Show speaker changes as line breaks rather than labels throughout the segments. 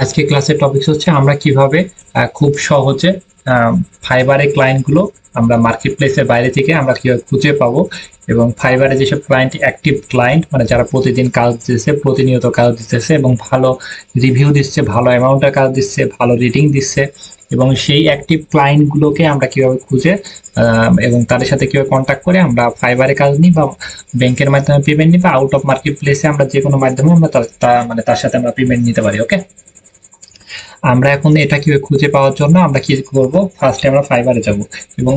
আজকে ক্লাসের টপিকস হচ্ছে আমরা কিভাবে খুব সহজে ফাইবারের ক্লায়েন্টগুলো আমরা মার্কেট প্লেসের বাইরে থেকে আমরা কিভাবে খুঁজে পাবো, এবং ফাইবারে যেসব ক্লায়েন্ট অ্যাক্টিভ ক্লায়েন্ট মানে যারা প্রতিদিন কাজ দিচ্ছে, প্রতিনিয়ত কাজ দিতেছে এবং ভালো রিভিউ দিচ্ছে, ভালো অ্যামাউন্টের কাজ দিচ্ছে, ভালো রেটিং দিচ্ছে, এবং সেই অ্যাক্টিভ ক্লায়েন্টগুলোকে আমরা কিভাবে খুঁজে এবং তাদের সাথে কিভাবে কন্ট্যাক্ট করে আমরা ফাইবারে কাজ নিই বা ব্যাংকের মাধ্যমে পেমেন্ট নিই বা আউট অফ মার্কেট প্লেসে আমরা যে কোনো মাধ্যমে আমরা মানে তার সাথে আমরা পেমেন্ট নিতে পারি। ওকে, আমরা এখন এটা কিভাবে খুঁজে পাওয়ার জন্য আমরা কি করব, ফার্স্টে আমরা ফাইবারে যাব এবং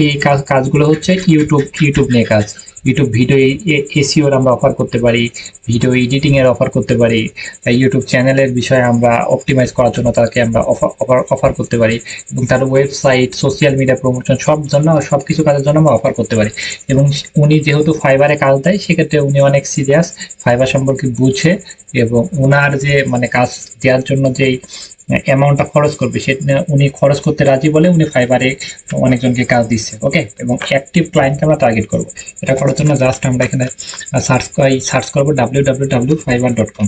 এই কাজগুলো হচ্ছে ইউটিউব নিয়ে কাজ। ইউটিউব ভিডিও এসইওর আমরা অফার করতে পারি, ভিডিও এডিটিং এর অফার করতে পারি, ইউটিউব চ্যানেলের বিষয়ে আমরা অপটিমাইজ করার জন্য তাকে আমরা অফার করতে পারি, এবং তার ওয়েবসাইট, সোশ্যাল মিডিয়া প্রমোশন সব কিছু কাজের জন্য আমরা অফার করতে পারি। এবং উনি যেহেতু ফাইবারে কাজ দেয় সেক্ষেত্রে উনি অনেক সিরিয়াস, ফাইবার সম্পর্কে বুঝে, এবং ওনার যে মানে কাজ দেওয়ার জন্য যেই অ্যামাউন্টটা খরচ করবে সেটা উনি খরচ করতে রাজি বলে উনি ফাইবারে অনেকজনকে কাজ দিচ্ছে। ওকে, এবং অ্যাক্টিভ ক্লায়েন্টকে আমরা টার্গেট করব। এটা করার জন্য জাস্ট আমরা এখানে সার্চ করবো www.fiverr.com,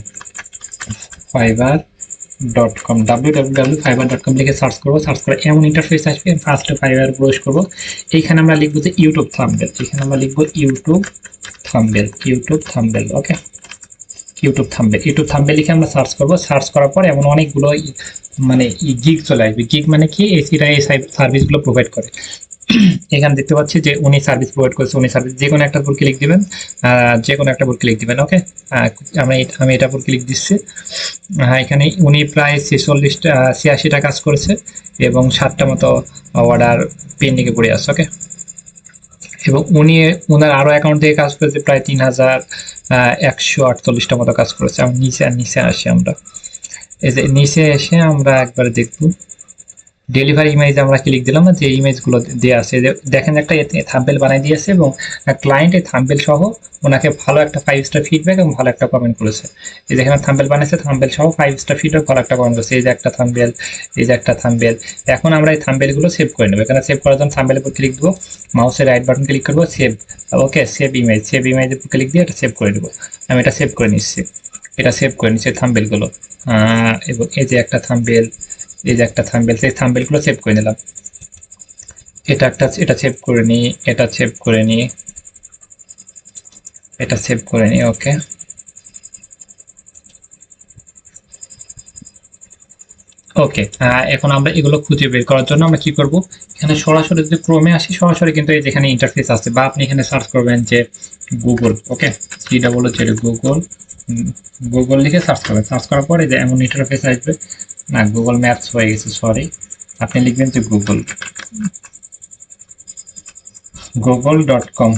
www.fiverr.com লিখে সার্চ করবো। সার্চ করে এমন ইন্টারফেস আসবে, ফার্স্ট ফাইবার প্রবেশ করবো। এইখানে আমরা লিখবো যে ইউটিউব থাম্বনেল, এখানে আমরা লিখবো ইউটিউব থাম্বনেল। ওকে, ইউটিউব থাম্বনেল লিখে আমরা সার্চ করব। সার্চ করার পর এমন অনেকগুলো মানে গিগ চলে আসবে। গিগ মানে কি, এসিরা এই সার্ভিসগুলো প্রোভাইড করে। এখানে দেখতে পাচ্ছি যে উনি সার্ভিস প্রোভাইড করেছে, উনি সার্ভিস যে কোনো একটা উপর ক্লিক দিবেন, ওকে, আমি এটার উপর ক্লিক দিচ্ছি। এখানে উনি প্রায় 86টা কাজ করেছে এবং 7টা মতো অর্ডার পেন্ডিংয়ে পড়ে আছে। ওকে, এবং ওনার আরো অ্যাকাউন্ট থেকে কাজ করেছে প্রায় 3148টা মতো কাজ করেছে। আমি নিচে আসি, আমরা এই যে নিচে এসে আমরা একবারে দেখবো ডেলিভারি ইমেজ আমরা ক্লিক দিলাম না, যে ইমেজগুলো দেওয়া আছে, দেখেন একটা থাম্বনেল বানাই দিয়েছে এবং ক্লায়েন্ট এই থাম্বনেল সহ ওনাকে ভালো একটা 5 স্টার ফিডব্যাক এবং ভালো একটা কমেন্ট করেছে। এই যেখানে থাম্বনেল বানাইছে, থাম্বনেল সহ 5 স্টার ফিডব্যাক, ভালো একটা কমেন্ট করেছে। এই যে একটা থাম্বনেল, এই যে একটা থাম্বনেল। এখন আমরা এই থাম্বনেলগুলো সেভ করে নেব। এখানে সেভ করার জন্য থাম্বনেলের উপর ক্লিক দেবো, মাউসের রাইট বাটন ক্লিক করবো, সেভ। ওকে, সেভ ইমেজের উপর ক্লিক দিয়ে এটা সেভ করে দেবো। আমি এটা সেভ করে নিচ্ছি, থাম্বনেলগুলো। এবং এই যে একটা থাম্বনেল, সেই থাম্বনেলগুলো সেভ করে নিলাম। এটা সেভ করে নিই, এটা সেভ করে নিই, এটা সেভ করে নিই। ওকে, এখন আমরা এগুলো খুঁজে বের করার জন্য আমরা কি করব, এখানে সরাসরি যদি ক্রোমে আসি, সরাসরি কিন্তু এই যেখানে ইন্টারফেস আছে, বা আপনি এখানে সার্চ করবেন যে গুগল। ওকে, গুগল লিখে সার্চ করবেন। সার্চ করার পরে যে এমন ইন্টারফেস আসবে, না গুগল ম্যাপস হয়ে গেছে, সরি। আপনি লিখবেন যে গুগল.com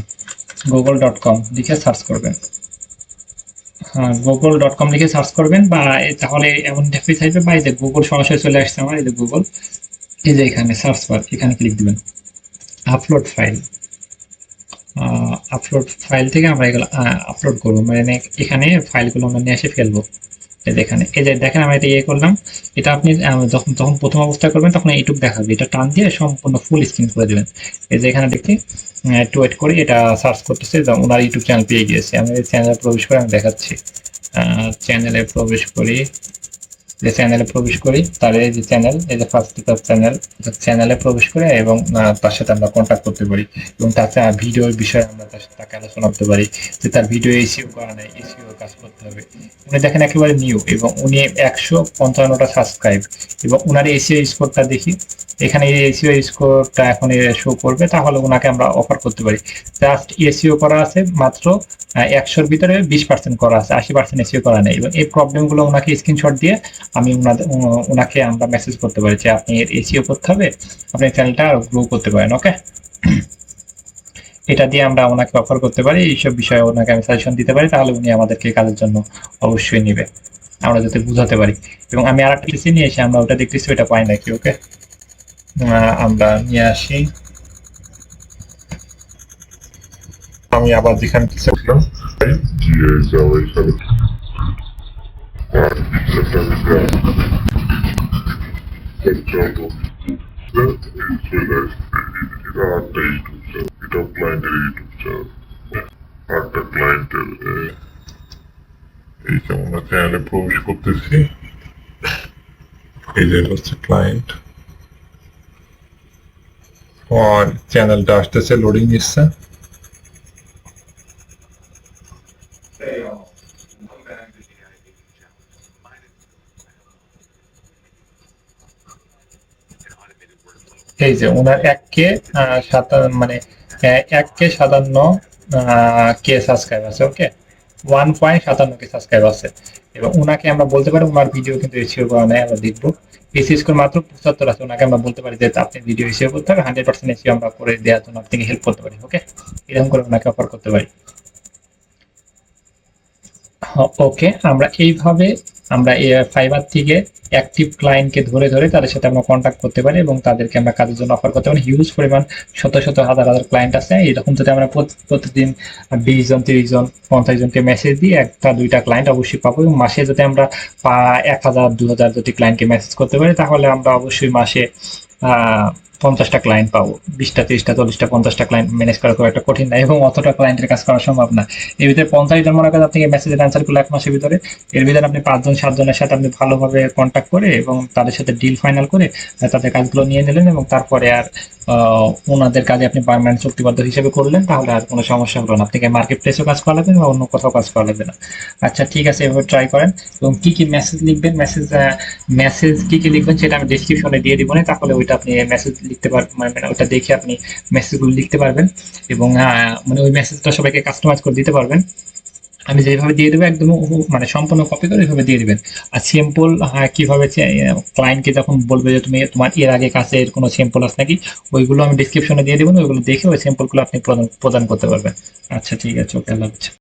লিখে সার্চ করবেন। হ্যাঁ, গুগল.com লিখে সার্চ করবেন, বা তাহলে এমন ইন্টারফেস আসবে, বা এই যে গুগল সরাসরি চলে আসছে আমার, এই যে গুগল, এই যে এখানে সার্চ বার, এখানে ক্লিক দিবেন, আপলোড ফাইল। থেকে আমরা এগুলো আপলোড করবো, মানে এখানে ফাইলগুলো আমরা নিয়ে এসে ফেলবো। এখানে এই যে দেখেন আমরা এটা করলাম। এটা আপনি যখন প্রথম অবস্থায় করবেন তখন এইটুকু দেখাবে, এটা টান দিয়ে সম্পূর্ণ ফুল স্ক্রিন করে দেবেন। এই যে এখানে দেখি একটু ওয়েট করে, এটা সার্চ করতেছে, ওনার ইউটিউব চ্যানেল পেয়ে গিয়েছে। আমি চ্যানেলে প্রবেশ করে আমি দেখাচ্ছি। চ্যানেলে প্রবেশ করি, তার এই যে চ্যানেল, এই যে ফার্স্ট চ্যানেলে প্রবেশ করে এবং তার সাথে আমরা কন্ট্যাক্ট করতে পারি, এবং তাতে ভিডিওর বিষয়ে আমরা তাকে আলোচনা করতে পারি যে তার ভিডিও এসইও করা নেই, এসইও কাজ করতে হবে। উনি দেখেন একেবারে নিউ, এবং উনি 155টা সাবস্ক্রাইব, এবং ওনার এসইও স্কোরটা দেখি, এখানে এসইও স্কোরটা এখন শো করবে, তাহলে ওনাকে আমরা অফার করতে পারি। জাস্ট এসইও করা আছে মাত্র 100-র ভিতরে 20% করা আছে, 80% এসইও করা নেই। এবং এই প্রবলেমগুলো ওনাকে স্ক্রিনশট দিয়ে আমি ওনাকে আমরা মেসেজ করতে পারি যে আপনি এসইও করতে হবে, আপনি চ্যানেলটা গ্রো করতে পারেন। ওকে, এটা দিয়ে আমরা ওনাকে অফার করতে পারি, এইসব বিষয়ে ওনাকে আমি সাজেশন দিতে পারি, তাহলে উনি আমাদেরকে কাজের জন্য অবশ্যই নিবে, আমরা যাতে বুঝাতে পারি। এবং আমি আর একটা কিছু নিয়ে এসে আমরা ওটা দেখতেছি, ওটা পাই নাকি। ওকে, আমরা নিয়ে আসি। আমি আবার যেখানে কিছু চ্যানেলে প্রবেশ করতেছি।
এই যে হচ্ছে ক্লায়েন্ট, চ্যানেলটা আসতেছে, লোডিং নিচ্ছে।
এই যে ওনার 1K 57 কে সাবস্ক্রাইব আছে। ওকে, 1.57K সাবস্ক্রাইব আছে। এবং ওনাকে আমরা বলতে পারি ওনার ভিডিও কিন্তু এসিও করা নাই, আমরা দেখবো এসিও স্কোর মাত্র 75 আছে। ওনাকে আমরা বলতে পারি যে আপনি ভিডিও এসিও করতে হবে, 100% এসিও আমরা করে দেওয়ার জন্য আপনাকে হেল্প করতে পারি। ওকে, এরকম করে ওনাকে অফার করতে পারি। ওকে, আমরা এইভাবে আমরা ফাইবার থেকে অ্যাক্টিভ ক্লায়েন্টকে ধরে ধরে তাদের সাথে আমরা কন্ট্যাক্ট করতে পারি এবং তাদেরকে আমরা কাজের জন্য অফার করতে পারি। হিউজ পরিমাণ শত শত হাজার হাজার ক্লায়েন্ট আছে। এরকম যদি আমরা প্রতিদিন 20 জন 30 জন 50 জনকে মেসেজ দিই, একটা দুইটা ক্লায়েন্ট অবশ্যই পাবো। এবং মাসে যদি আমরা 1000 2000 যদি ক্লায়েন্টকে মেসেজ করতে পারি, তাহলে আমরা অবশ্যই মাসে 50টা ক্লায়েন্ট পাবো। 20টা 30টা 40টা 50টা ক্লায়েন্ট ম্যানেজ করা খুব একটা কঠিন না, এবং অতটা ক্লায়েন্টের কাজ করা সম্ভব না। এর ভিতরে 50 জন মনে করেন আপনি মেসেজের অ্যান্সার করলে 1 মাসের ভিতরে, এর ভিতরে আপনি 5 জন 7 জনের সাথে আপনি ভালোভাবে কন্ট্যাক্ট করে এবং তাদের সাথে ডিল ফাইনাল করে তাদের কাজগুলো নিয়ে নিলেন, এবং তারপরে আর ওনাদের কাজে আপনি পার্মানেন্ট চুক্তিবদ্ধ হিসেবে করলেন, তাহলে আর কোনো সমস্যা হলো না। আপনাকে মার্কেট প্লেসেও কাজ করা লাগবে না, অন্য কোথাও কাজ করা লাগবে না। আচ্ছা ঠিক আছে, এভাবে ট্রাই করেন। এবং কি কি মেসেজ লিখবেন, মেসেজ কি কি লিখবেন সেটা আমি ডেসক্রিপশনে দিয়ে দিব না, তাহলে ওইটা আপনি মেসেজ লিখতে পারবেন, মানে ওটা দেখে আপনি মেসেজগুলো লিখতে পারবেন। এবং মানে ওই মেসেজটা সবাইকে কাস্টমাইজ করে দিতে পারবেন। আমি যেভাবে দিয়ে দেবো একদম মানে সম্পূর্ণ কপি করে ওইভাবে দিয়ে দিবেন। আর সিম্পল কিভাবে ক্লায়েন্টকে যখন বলবে যে তুমি তোমার এর আগে কাজের কোনো সিম্পল আছে নাকি, ওইগুলো আমি ডিসক্রিপশনে দিয়ে দেবো, ওইগুলো দেখে ওই সিম্পলগুলো আপনি প্রদান করতে পারবেন। আচ্ছা ঠিক আছে, ওকে, আল্লাহ হাফেজ।